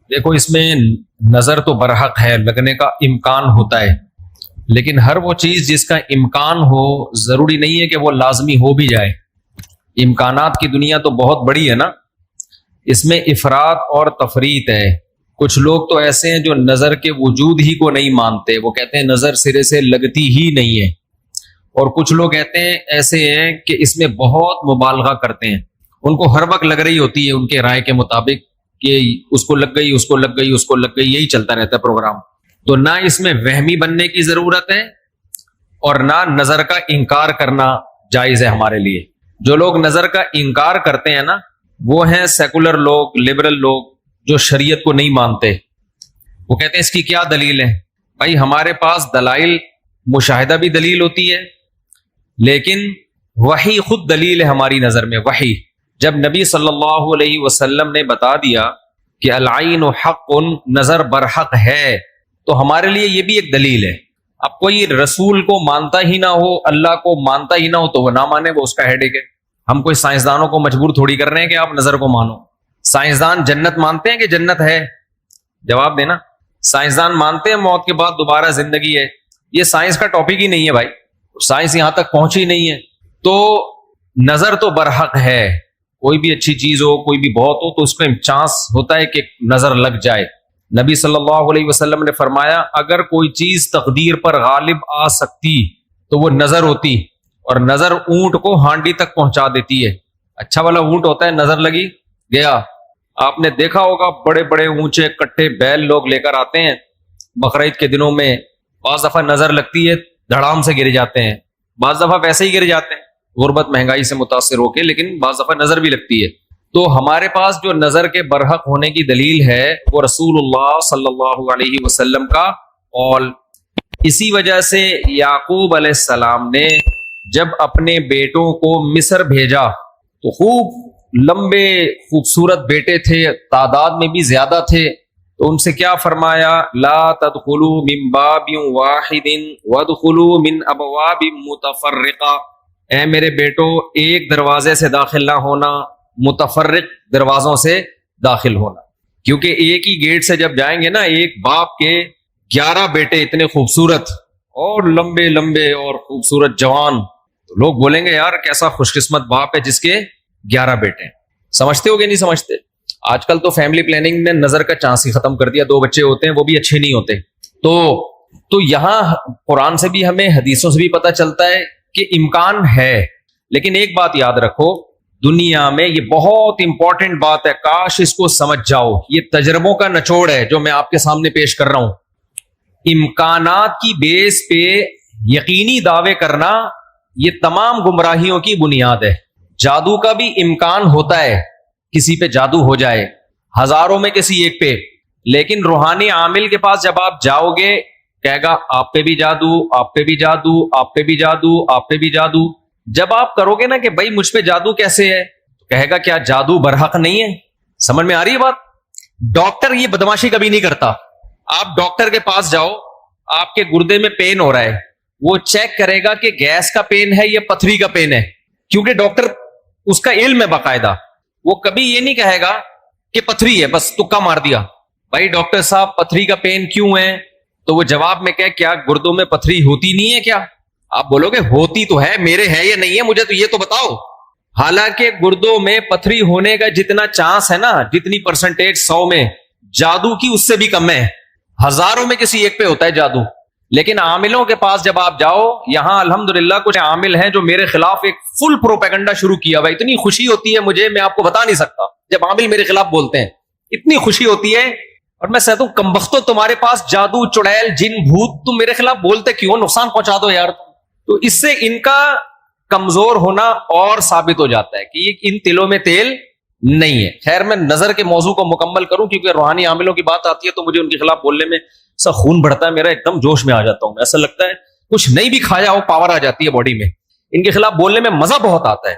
دیکھو اس میں نظر تو برحق ہے، لگنے کا امکان ہوتا ہے، لیکن ہر وہ چیز جس کا امکان ہو ضروری نہیں ہے کہ وہ لازمی ہو بھی جائے۔ امکانات کی دنیا تو بہت بڑی ہے نا، اس میں افراط اور تفریط ہے۔ کچھ لوگ تو ایسے ہیں جو نظر کے وجود ہی کو نہیں مانتے، وہ کہتے ہیں نظر سرے سے لگتی ہی نہیں ہے، اور کچھ لوگ کہتے ہیں ایسے ہیں کہ اس میں بہت مبالغہ کرتے ہیں، ان کو ہر وقت لگ رہی ہوتی ہے ان کے رائے کے مطابق کہ اس کو لگ گئی، اس کو لگ گئی، اس کو لگ گئی، یہی چلتا رہتا ہے پروگرام۔ تو نہ اس میں وہمی بننے کی ضرورت ہے اور نہ نظر کا انکار کرنا جائز ہے ہمارے لیے۔ جو لوگ نظر کا انکار کرتے ہیں نا، وہ ہیں سیکولر لوگ، لبرل لوگ جو شریعت کو نہیں مانتے۔ وہ کہتے ہیں اس کی کیا دلیل ہے؟ بھائی ہمارے پاس دلائل، مشاہدہ بھی دلیل ہوتی ہے، لیکن وحی خود دلیل ہے ہماری نظر میں۔ وحی جب نبی صلی اللہ علیہ وسلم نے بتا دیا کہ العین حق، نظر برحق ہے، تو ہمارے لیے یہ بھی ایک دلیل ہے۔ اب کوئی رسول کو مانتا ہی نہ ہو، اللہ کو مانتا ہی نہ ہو، تو وہ نہ مانے، وہ اس کا ہیڈیک ہے۔ ہم کوئی سائنسدانوں کو مجبور تھوڑی کر رہے ہیں کہ آپ نظر کو مانو۔ سائنسدان جنت مانتے ہیں کہ جنت ہے؟ جواب دینا۔ سائنسدان مانتے ہیں موت کے بعد دوبارہ زندگی ہے؟ یہ سائنس کا ٹاپک ہی نہیں ہے بھائی، سائنس یہاں تک پہنچی نہیں ہے۔ تو نظر تو برحق ہے، کوئی بھی اچھی چیز ہو، کوئی بھی بہت ہو، تو اس میں چانس ہوتا ہے کہ نظر لگ جائے۔ نبی صلی اللہ علیہ وسلم نے فرمایا اگر کوئی چیز تقدیر پر غالب آ سکتی تو وہ نظر ہوتی، اور نظر اونٹ کو ہانڈی تک پہنچا دیتی ہے۔ اچھا والا اونٹ ہوتا ہے، نظر لگی گیا۔ آپ نے دیکھا ہوگا بڑے بڑے اونچے کٹے بیل لوگ لے کر آتے ہیں بقرعید کے دنوں میں، بعض دفعہ نظر لگتی ہے دھڑام سے گر جاتے ہیں، بعض دفعہ ویسے ہی گر جاتے ہیں غربت مہنگائی سے متاثر ہو کے، لیکن بعض دفعہ نظر بھی لگتی ہے۔ تو ہمارے پاس جو نظر کے برحق ہونے کی دلیل ہے وہ رسول اللہ صلی اللہ علیہ وسلم کا قول۔ اسی وجہ سے یعقوب علیہ السلام نے جب اپنے بیٹوں کو مصر بھیجا تو خوب لمبے خوبصورت بیٹے تھے، تعداد میں بھی زیادہ تھے، تو ان سے کیا فرمایا؟ لا تدخلوا من باب واحد وادخلوا من ابواب متفرقہ۔ اے میرے بیٹو، ایک دروازے سے داخل نہ ہونا، متفرق دروازوں سے داخل ہونا، کیونکہ ایک ہی گیٹ سے جب جائیں گے نا، ایک باپ کے 11 بیٹے اتنے خوبصورت اور لمبے لمبے اور خوبصورت جوان، تو لوگ بولیں گے یار کیسا خوش قسمت باپ ہے جس کے 11 بیٹے ہیں۔ سمجھتے ہو کہ نہیں سمجھتے؟ آج کل تو فیملی پلاننگ نے نظر کا چانس ہی ختم کر دیا، 2 بچے ہوتے ہیں وہ بھی اچھے نہیں ہوتے۔ تو یہاں قرآن سے بھی ہمیں، حدیثوں سے بھی پتہ چلتا ہے کہ امکان ہے، لیکن ایک بات یاد رکھو، دنیا میں یہ بہت امپورٹنٹ بات ہے، کاش اس کو سمجھ جاؤ، یہ تجربوں کا نچوڑ ہے جو میں آپ کے سامنے پیش کر رہا ہوں۔ امکانات کی بیس پہ یقینی دعوے کرنا یہ تمام گمراہیوں کی بنیاد ہے۔ جادو کا بھی امکان ہوتا ہے، کسی پہ جادو ہو جائے، ہزاروں میں کسی ایک پہ، لیکن روحانی عامل کے پاس جب آپ جاؤ گے کہے گا آپ پہ بھی جادو، آپ پہ بھی جادو، آپ پہ بھی جادو، آپ پہ بھی جادو۔ جب آپ کرو گے نا کہ بھائی مجھ پہ جادو کیسے ہے، تو کہے گا کیا جادو برحق نہیں ہے؟ سمجھ میں آ رہی ہے بات؟ ڈاکٹر یہ بدماشی کبھی نہیں کرتا۔ آپ ڈاکٹر کے پاس جاؤ، آپ کے گردے میں پین ہو رہا ہے، وہ چیک کرے گا کہ گیس کا پین ہے یا پتھری کا پین ہے، کیونکہ ڈاکٹر اس کا علم ہے باقاعدہ۔ وہ کبھی یہ نہیں کہے گا کہ پتھری ہے بس تکا مار دیا، بھائی ڈاکٹر صاحب پتھری کا پین کیوں ہے؟ تو وہ جواب میں کہے کیا گردوں میں پتھری ہوتی نہیں ہے کیا؟ آپ بولو گے ہوتی تو ہے، میرے ہے یا نہیں ہے مجھے تو یہ تو بتاؤ۔ حالانکہ گردوں میں پتھری ہونے کا جتنا چانس ہے نا، جتنی پرسنٹیج 100 میں، جادو کی اس سے بھی کم ہے، ہزاروں میں کسی ایک پہ ہوتا ہے جادو۔ لیکن عاملوں کے پاس جب آپ جاؤ، یہاں الحمدللہ کچھ عامل ہیں جو میرے خلاف ایک فل پروپیگنڈا شروع کیا ہوا، اتنی خوشی ہوتی ہے مجھے، میں آپ کو بتا نہیں سکتا، جب عامل میرے خلاف بولتے ہیں اتنی خوشی ہوتی ہے، اور میں کہتا ہوں کمبختو تمہارے پاس جادو، چڑیل، جن، بھوت، تم میرے خلاف بولتے کیوں؟ نقصان پہنچا دو یار۔ تو اس سے ان کا کمزور ہونا اور ثابت ہو جاتا ہے کہ یہ ان تلوں میں تیل نہیں ہے۔ خیر میں نظر کے موضوع کو مکمل کروں، کیونکہ روحانی عاملوں کی بات آتی ہے تو مجھے ان کے خلاف بولنے میں سا خون بڑھتا ہے میرا، ایک دم جوش میں آ جاتا ہوں، ایسا لگتا ہے کچھ نہیں بھی کھایا ہو پاور آ جاتی ہے باڈی میں۔ ان کے خلاف بولنے میں مزہ بہت آتا ہے،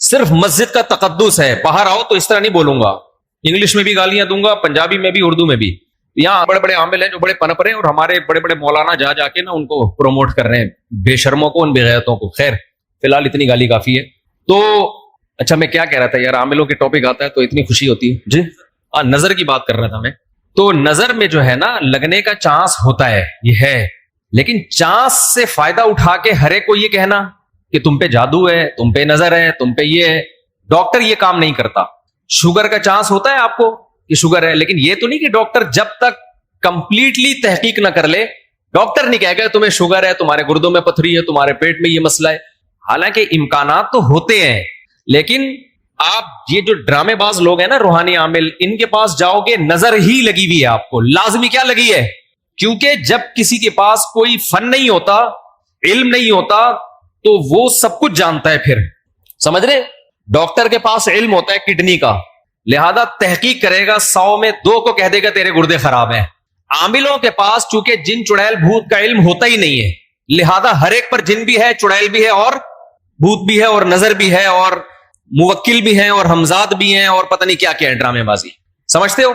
صرف مسجد کا تقدس ہے، باہر آؤ تو اس طرح نہیں بولوں گا، انگلش میں بھی گالیاں دوں گا، پنجابی میں بھی، اردو میں بھی۔ یہاں بڑے بڑے عامل ہیں جو بڑے پنپ رہے ہیں، اور ہمارے بڑے بڑے مولانا جا جا کے نا ان کو پروموٹ کر رہے ہیں، بے شرموں کو، ان بے غیرتوں کو۔ خیر فی الحال اتنی گالی کافی ہے۔ تو اچھا میں کیا کہہ رہا تھا یار، عاملوں کے ٹاپک آتا ہے تو اتنی خوشی ہوتی ہے۔ جی نظر کی بات کر رہا تھا میں۔ تو نظر میں جو ہے نا لگنے کا چانس ہوتا ہے، یہ ہے، لیکن چانس سے فائدہ اٹھا کے ہر ایک کو یہ کہنا کہ تم پہ جادو ہے، تم پہ نظر ہے، تم پہ یہ ہے، ڈاکٹر یہ کام نہیں کرتا. شوگر کا چانس ہوتا ہے آپ کو کہ شوگر ہے، لیکن یہ تو نہیں کہ ڈاکٹر جب تک کمپلیٹلی تحقیق نہ کر لے ڈاکٹر نہیں کہے گا تمہیں شوگر ہے، تمہارے گردوں میں پتھری ہے، تمہارے پیٹ میں یہ مسئلہ ہے. حالانکہ امکانات تو ہوتے ہیں، لیکن آپ یہ جو ڈرامے باز لوگ ہیں نا روحانی عامل، ان کے پاس جاؤ گے نظر ہی لگی ہوئی ہے آپ کو، لازمی کیا لگی ہے؟ کیونکہ جب کسی کے پاس کوئی فن نہیں ہوتا، علم نہیں ہوتا، تو وہ سب کچھ جانتا ہے. پھر سمجھ رہے، ڈاکٹر کے پاس علم ہوتا ہے کڈنی کا، لہذا تحقیق کرے گا، 100 میں 2 کو کہہ دے گا تیرے گردے خراب ہیں. عاملوں کے پاس چونکہ جن چڑیل بھوت کا علم ہوتا ہی نہیں ہے، لہذا ہر ایک پر جن بھی ہے، چڑیل بھی ہے، اور بھوت بھی ہے، اور نظر بھی ہے، اور موکل بھی ہیں، اور حمزاد بھی ہیں، اور پتہ نہیں کیا کیا ہے ڈرامے بازی. سمجھتے ہو؟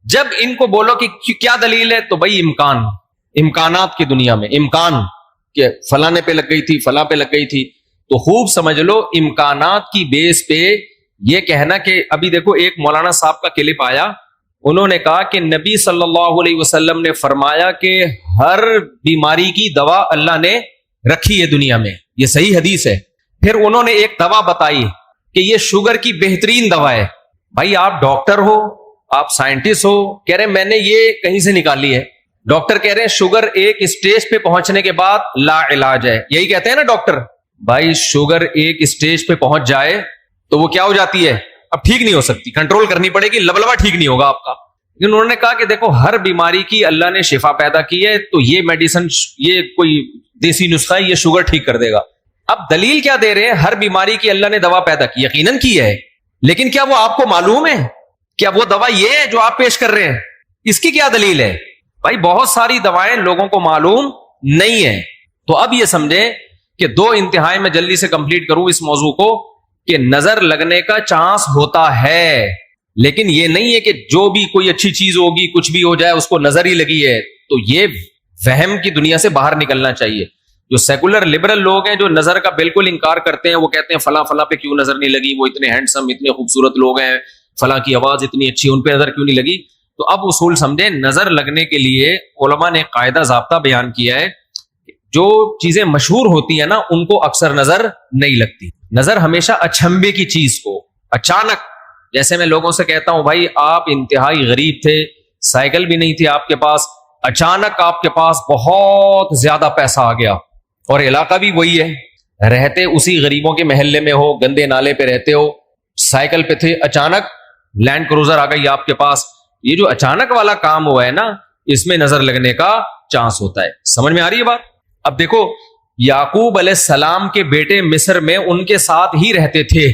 جب ان کو بولو کہ کیا دلیل ہے، تو بھائی امکانات کی دنیا میں امکان کہ فلانے پہ لگ گئی تھی، فلاں پہ لگ گئی تھی، تو خوب سمجھ لو امکانات کی بیس پہ یہ کہنا کہ ابھی دیکھو ایک مولانا صاحب کا کلپ آیا، انہوں نے کہا کہ نبی صلی اللہ علیہ وسلم نے فرمایا کہ ہر بیماری کی دوا اللہ نے رکھی ہے دنیا میں، یہ صحیح حدیث ہے. پھر انہوں نے ایک دوا بتائی کہ یہ شوگر کی بہترین دوا ہے. بھائی آپ ڈاکٹر ہو، آپ سائنٹسٹ ہو، کہہ رہے میں نے یہ کہیں سے نکالی ہے. ڈاکٹر کہہ رہے ہیں شوگر ایک اسٹیج پہ پہنچنے کے بعد لا علاج ہے، یہی کہتے ہیں نا ڈاکٹر. بھائی شوگر ایک اسٹیج پہ پہنچ جائے تو وہ کیا ہو جاتی ہے، اب ٹھیک نہیں ہو سکتی، کنٹرول کرنی پڑے گی، لبلبا ٹھیک نہیں ہوگا آپ کا. لیکن انہوں نے کہا کہ دیکھو ہر بیماری کی اللہ نے شفا پیدا کی ہے، تو یہ میڈیسن، یہ کوئی دیسی نسخہ ہے، یہ شوگر ٹھیک کر دے گا. اب دلیل کیا دے رہے ہیں؟ ہر بیماری کی اللہ نے دوا پیدا کی، یقیناً کی ہے، لیکن کیا وہ آپ کو معلوم ہے؟ کیا وہ دوا یہ ہے جو آپ پیش کر رہے ہیں؟ اس کی کیا دلیل ہے؟ بھائی بہت ساری دوائیں لوگوں کو معلوم نہیں ہے. تو اب یہ سمجھیں کہ 2 انتہائی میں جلدی سے کمپلیٹ کروں اس موضوع کو، کہ نظر لگنے کا چانس ہوتا ہے، لیکن یہ نہیں ہے کہ جو بھی کوئی اچھی چیز ہوگی کچھ بھی ہو جائے اس کو نظر ہی لگی ہے. تو یہ وہم کی دنیا سے باہر نکلنا چاہیے. جو سیکولر لبرل لوگ ہیں جو نظر کا بالکل انکار کرتے ہیں، وہ کہتے ہیں فلاں فلاں پہ کیوں نظر نہیں لگی، وہ اتنے ہینڈسم اتنے خوبصورت لوگ ہیں، فلاں کی آواز اتنی اچھی، ان پہ نظر کیوں نہیں لگی. تو اب اصول سمجھیں، نظر لگنے کے لیے علماء نے قاعدہ ضابطہ بیان کیا ہے، جو چیزیں مشہور ہوتی ہیں نا ان کو اکثر نظر نہیں لگتی. نظر ہمیشہ اچھمبے کی چیز کو، اچانک، جیسے میں لوگوں سے کہتا ہوں بھائی آپ انتہائی غریب تھے، سائیکل بھی نہیں تھی آپ کے پاس، اچانک آپ کے پاس بہت زیادہ پیسہ آ گیا، اور علاقہ بھی وہی ہے، رہتے اسی غریبوں کے محلے میں ہو، گندے نالے پہ رہتے ہو، سائیکل پہ تھے، اچانک لینڈ کروزر آ گئی آپ کے پاس. یہ جو اچانک والا کام ہوا ہے نا، اس میں نظر لگنے کا چانس ہوتا ہے. سمجھ میں آ رہی ہے بات؟ اب دیکھو یعقوب علیہ السلام کے بیٹے مصر میں ان کے ساتھ ہی رہتے تھے،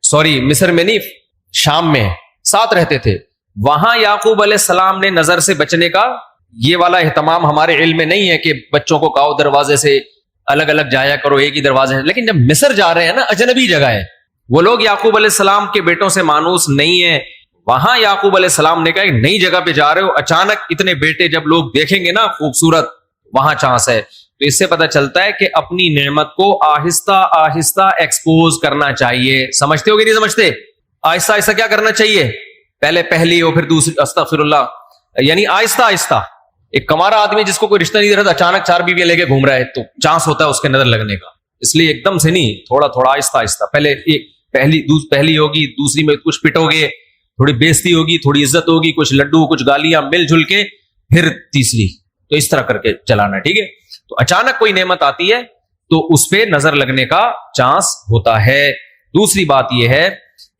سوری مصر میں نہیں، شام میں ساتھ رہتے تھے. وہاں یعقوب علیہ السلام نے نظر سے بچنے کا یہ والا اہتمام ہمارے علم میں نہیں ہے کہ بچوں کو کہو دروازے سے الگ الگ جایا کرو، ایک ہی دروازے. لیکن جب مصر جا رہے ہیں نا، اجنبی جگہ ہے، وہ لوگ یعقوب علیہ السلام کے بیٹوں سے مانوس نہیں ہیں. وہاں یعقوب علیہ السلام نے کہا ایک نئی جگہ پہ جا رہے ہو، اچانک اتنے بیٹے جب لوگ دیکھیں گے نا خوبصورت، وہاں چانس ہے. تو اس سے پتہ چلتا ہے کہ اپنی نعمت کو آہستہ آہستہ ایکسپوز کرنا چاہیے. سمجھتے ہو کہ نہیں سمجھتے؟ آہستہ آہستہ کیا کرنا چاہیے؟ پہلے پہلی ہو پھر دوسری، استغفر اللہ، یعنی آہستہ آہستہ. ایک کمارا آدمی جس کو کوئی رشتہ نہیں دے رہا، اچانک 4 بیویاں لے کے گھوم رہا ہے، تو چانس ہوتا ہے اس کے نظر لگنے کا. اس لیے ایک دم سے نہیں، تھوڑا تھوڑا آہستہ آہستہ. پہلے ایک پہلی ہوگی، دوسری میں کچھ پٹو گے، تھوڑی بےزتی ہوگی، تھوڑی عزت ہوگی، کچھ لڈو کچھ گالیاں مل جل کے، پھر تیسری. تو اس طرح کر کے چلانا، ٹھیک ہے؟ تو اچانک کوئی نعمت آتی ہے تو اس پہ نظر لگنے کا چانس ہوتا ہے. دوسری بات یہ ہے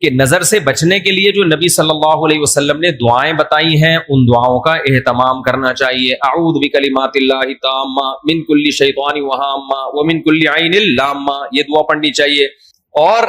کہ نظر سے بچنے کے لیے جو نبی صلی اللہ علیہ وسلم نے دعائیں بتائی ہیں، ان دعاؤں کا اہتمام کرنا چاہیے. اعوذ بکلمات اللہ التامہ من کل شیطان وہامہ ومن کل عین لامہ، یہ دعا پڑھنی چاہیے. اور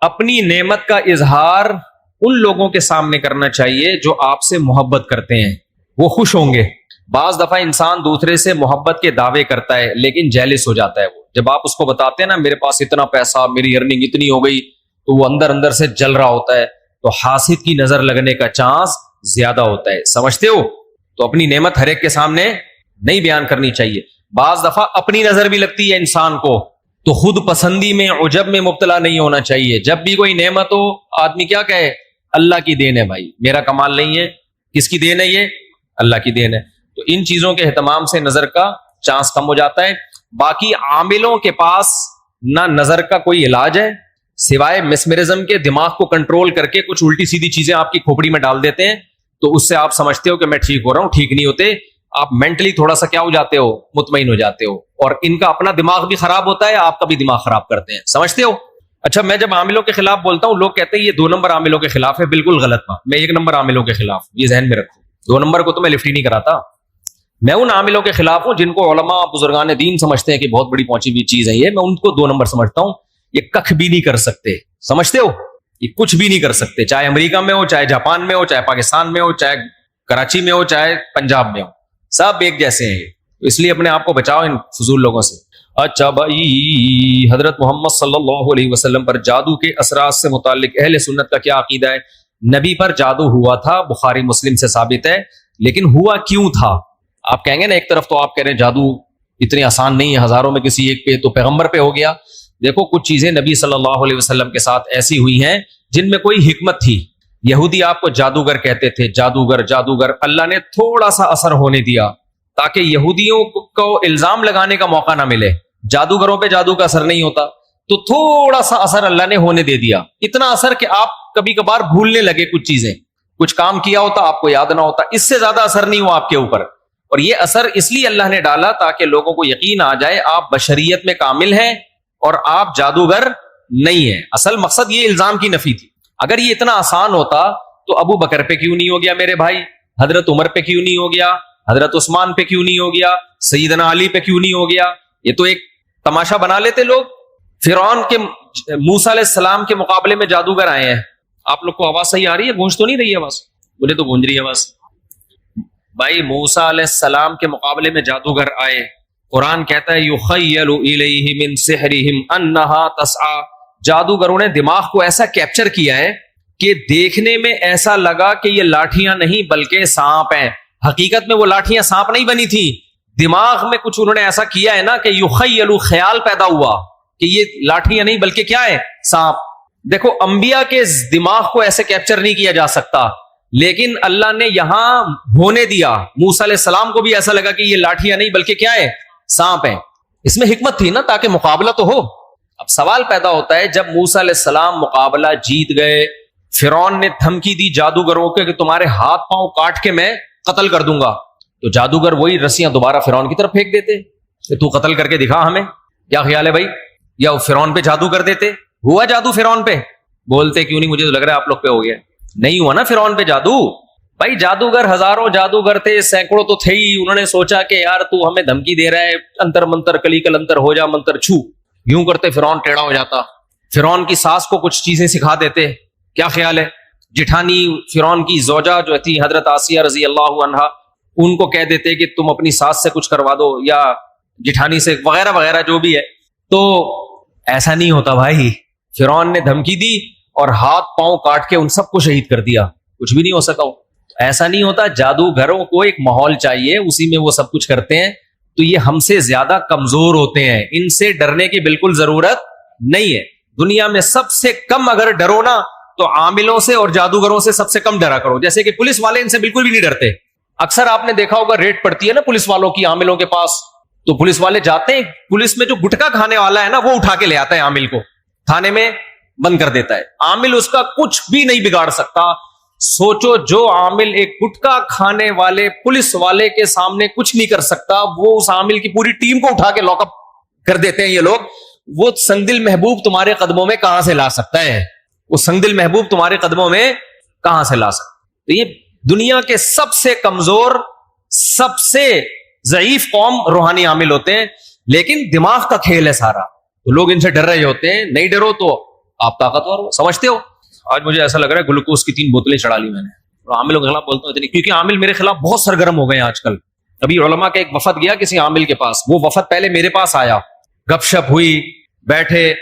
اپنی نعمت کا اظہار ان لوگوں کے سامنے کرنا چاہیے جو آپ سے محبت کرتے ہیں، وہ خوش ہوں گے. بعض دفعہ انسان دوسرے سے محبت کے دعوے کرتا ہے لیکن جیلس ہو جاتا ہے. وہ جب آپ اس کو بتاتے ہیں نا میرے پاس اتنا پیسہ، میری ارننگ اتنی ہو گئی، تو وہ اندر اندر سے جل رہا ہوتا ہے. تو حاسد کی نظر لگنے کا چانس زیادہ ہوتا ہے. سمجھتے ہو؟ تو اپنی نعمت ہر ایک کے سامنے نہیں بیان کرنی چاہیے. بعض دفعہ اپنی نظر بھی لگتی ہے انسان کو، تو خود پسندی میں، عجب میں مبتلا نہیں ہونا چاہیے. جب بھی کوئی نعمت ہو، آدمی کیا کہے؟ اللہ کی دین ہے بھائی، میرا کمال نہیں ہے. کس کی دین ہے یہ؟ اللہ کی دین ہے. تو ان چیزوں کے اہتمام سے نظر کا چانس کم ہو جاتا ہے. باقی عاملوں کے پاس نہ نظر کا کوئی علاج ہے سوائے مسمرزم کے. دماغ کو کنٹرول کر کے کچھ الٹی سیدھی چیزیں آپ کی کھوپڑی میں ڈال دیتے ہیں, تو اس سے آپ سمجھتے ہو کہ میں ٹھیک ہو رہا ہوں. ٹھیک نہیں ہوتے, آپ مینٹلی تھوڑا سا کیا ہو جاتے ہو, مطمئن ہو جاتے ہو. اور ان کا اپنا دماغ بھی خراب ہوتا ہے, آپ کا بھی دماغ خراب کرتے ہیں, سمجھتے ہو. اچھا, میں جب عاملوں کے خلاف بولتا ہوں, لوگ کہتے ہیں یہ 2 نمبر عاملوں کے خلاف ہے. بالکل غلط بات. میں 1 نمبر عاملوں کے خلاف, یہ ذہن میں رکھو. 2 نمبر کو تو میں لفٹ ہی نہیں کراتا. میں ان عاملوں کے خلاف ہوں جن کو علماء بزرگان دین سمجھتے ہیں کہ بہت بڑی پہنچی ہوئی چیز ہے یہ. میں ان کو 2 نمبر سمجھتا ہوں. یہ کخ بھی نہیں کر سکتے, سمجھتے ہو, یہ کچھ بھی نہیں کر سکتے. چاہے امریکہ میں ہو, چاہے جاپان میں ہو, چاہے پاکستان میں ہو, چاہے کراچی میں ہو, چاہے پنجاب میں ہو, سب ایک جیسے ہیں. اس لیے اپنے آپ کو بچاؤ ان فضول لوگوں سے. اچھا بھائی, حضرت محمد صلی اللہ علیہ وسلم پر جادو کے اثرات سے متعلق اہل سنت کا کیا عقیدہ ہے؟ نبی پر جادو ہوا تھا, بخاری مسلم سے ثابت ہے, لیکن ہوا کیوں تھا؟ آپ کہیں گے نا, ایک طرف تو آپ کہہ رہے ہیں جادو اتنی آسان نہیں ہے, ہزاروں میں کسی ایک پہ, تو پیغمبر پہ ہو گیا. دیکھو, کچھ چیزیں نبی صلی اللہ علیہ وسلم کے ساتھ ایسی ہوئی ہیں جن میں کوئی حکمت تھی. یہودی آپ کو جادوگر کہتے تھے, جادوگر جادوگر. اللہ نے تھوڑا سا اثر ہونے دیا تاکہ یہودیوں کو الزام لگانے کا موقع نہ ملے. جادوگروں پہ جادو کا اثر نہیں ہوتا, تو تھوڑا سا اثر اللہ نے ہونے دے دیا. اتنا اثر کہ آپ کبھی کبھار بھولنے لگے کچھ چیزیں, کچھ کام کیا ہوتا آپ کو یاد نہ ہوتا. اس سے زیادہ اثر نہیں ہوا آپ کے اوپر. اور یہ اثر اس لیے اللہ نے ڈالا تاکہ لوگوں کو یقین آ جائے آپ بشریت میں کامل ہیں اور آپ جادوگر نہیں ہیں. اصل مقصد یہ الزام کی نفی تھی. اگر یہ اتنا آسان ہوتا تو ابو بکر پہ کیوں نہیں ہو گیا میرے بھائی, حضرت عمر پہ کیوں نہیں ہو گیا, حضرت عثمان پہ کیوں نہیں ہو گیا, سیدنا علی پہ کیوں نہیں ہو گیا؟ یہ تو ایک تماشا بنا لیتے لوگ. فرعون کے موسیٰ علیہ السلام کے مقابلے میں جادوگر آئے ہیں. آپ لوگ کو آواز صحیح آ رہی ہے؟ گونج تو نہیں رہی ہے آواز؟ مجھے تو گونج رہی ہے آواز. بھائی, موسیٰ علیہ السلام کے مقابلے میں جادوگر آئے. قرآن کہتا ہے یخیل الیہ من سحرہم انہا تسعی. جادوگروں نے دماغ کو ایسا کیپچر کیا ہے کہ دیکھنے میں ایسا لگا کہ یہ لاٹھیاں نہیں بلکہ سانپ ہیں. حقیقت میں وہ لاٹھیاں سانپ نہیں بنی تھی, دماغ میں کچھ انہوں نے ایسا کیا ہے نا کہ یخیل, خیال پیدا ہوا کہ یہ لاٹھیاں نہیں بلکہ کیا ہے, سانپ. دیکھو, انبیاء کے دماغ کو ایسے کیپچر نہیں کیا جا سکتا, لیکن اللہ نے یہاں ہونے دیا. موسیٰ علیہ السلام کو بھی ایسا لگا کہ یہ لاٹھیاں نہیں بلکہ کیا ہے, سانپ ہیں. اس میں حکمت تھی نا, تاکہ مقابلہ تو ہو. اب سوال پیدا ہوتا ہے, جب موسیٰ علیہ السلام مقابلہ جیت گئے, فرعون نے دھمکی دی جادوگروں کے کہ تمہارے ہاتھ پاؤں کاٹ کے میں قتل کر دوں گا, تو جادوگر وہی رسیاں دوبارہ فرعون کی طرف پھینک دیتے کہ تو قتل کر کے دکھا ہمیں. کیا خیال ہے بھائی؟ یا فرعون پہ جادو کر دیتے. ہوا جادو فرعون پہ؟ بولتے کیوں نہیں؟ مجھے تو لگ رہا ہے آپ لوگ پہ ہو گیا. نہیں ہوا نا فرعون پہ جادو. بھائی, جادوگر ہزاروں جادوگر تھے, سینکڑوں تو تھے ہی. انہوں نے سوچا کہ یار تو ہمیں دھمکی دے رہا ہے, انتر منتر کلی کل انتر ہو جا منتر چھو, یوں کرتے فرعون ٹیڑھا ہو جاتا. فرعون کی ساس کو کچھ چیزیں سکھا دیتے. کیا خیال ہے؟ جٹھانی فرعون کی زوجہ جو تھی حضرت آسیہ رضی اللہ عنہا, ان کو کہہ دیتے کہ تم اپنی ساس سے کچھ کروا دو یا جٹھانی سے, وغیرہ وغیرہ جو بھی ہے. تو ایسا نہیں ہوتا بھائی. فرعون نے دھمکی دی اور ہاتھ پاؤں کاٹ کے ان سب کو شہید کر دیا, کچھ بھی نہیں ہو سکا. ایسا نہیں ہوتا. جادوگروں کو ایک ماحول چاہیے, اسی میں وہ سب کچھ کرتے ہیں. تو یہ ہم سے زیادہ کمزور ہوتے ہیں, ان سے ڈرنے کی بالکل ضرورت نہیں ہے. دنیا میں سب سے کم اگر ڈرو نا تو عاملوں سے اور جادوگروں سے سب سے کم ڈرا کرو. جیسے کہ پولیس والے ان سے بالکل بھی نہیں ڈرتے. اکثر آپ نے دیکھا ہوگا ریڈ پڑتی ہے نا پولیس والوں کی عاملوں کے پاس, تو پولیس والے جاتے ہیں, پولیس میں جو گٹکا کھانے والا ہے نا وہ اٹھا کے لے آتا ہے عامل کو, تھانے میں بند کر دیتا ہے. عامل اس کا کچھ بھی نہیں بگاڑ سکتا. سوچو, جو عامل ایک گٹکا کھانے والے پولیس والے کے سامنے کچھ نہیں کر سکتا, وہ اس عامل کی پوری ٹیم کو اٹھا کے لاک اپ کر دیتے ہیں یہ لوگ. وہ سنگدل محبوب تمہارے قدموں میں کہاں سے لا سکتا ہے؟ وہ سنگدل محبوب تمہارے قدموں میں کہاں سے لا سکتا؟ تو یہ دنیا کے سب سے کمزور, سب سے ضعیف قوم روحانی عامل ہوتے ہیں, لیکن دماغ کا کھیل ہے سارا. تو لوگ ان سے ڈر رہے ہوتے ہیں. نہیں ڈرو تو آپ طاقتور ہو, سمجھتے ہو. آج مجھے ایسا لگ رہا ہے گلوکوز کی 3 بوتلیں چڑھا لی میں نے. اور عاملوں کے خلاف بولتا ہوں اتنی, کیونکہ عامل میرے خلاف بہت سرگرم ہو گئے ہیں آج کل. ابھی علماء کا ایک وفد گیا کسی عامل کے پاس, وہ وفد پہلے میرے پاس آیا, گپ شپ ہوئی, بیٹھے,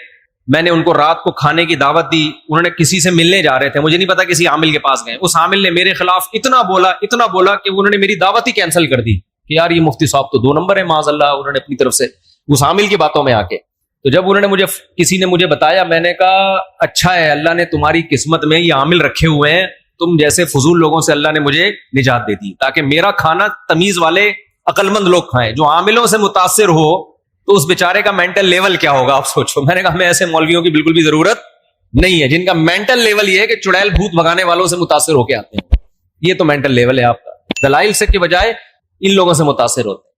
میں نے ان کو رات کو کھانے کی دعوت دی. انہوں نے کسی سے ملنے جا رہے تھے, مجھے نہیں پتا کسی عامل کے پاس گئے. اس عامل نے میرے خلاف اتنا بولا کہ انہوں نے میری دعوت ہی کینسل کر دی کہ یار یہ مفتی صاحب تو 2 نمبر ہے معاذ اللہ. انہوں نے اپنی طرف سے اس عامل کی باتوں میں آ کے, تو جب انہوں نے کسی نے مجھے بتایا, میں نے کہا اچھا ہے اللہ نے تمہاری قسمت میں یہ عامل رکھے ہوئے ہیں, تم جیسے فضول لوگوں سے اللہ نے مجھے نجات دے دی تاکہ میرا کھانا تمیز والے عقل مند لوگ کھائیں. جو عاملوں سے متاثر ہو تو اس بیچارے کا مینٹل لیول کیا ہوگا آپ سوچو. میں نے کہا ہمیں ایسے مولویوں کی بالکل بھی ضرورت نہیں ہے جن کا مینٹل لیول یہ ہے کہ چڑیل بھوت بھگانے والوں سے متاثر ہو کے آتے ہیں. یہ تو مینٹل لیول ہے آپ کا. دلائل سے کے بجائے ان لوگوں سے متاثر ہوتے ہیں.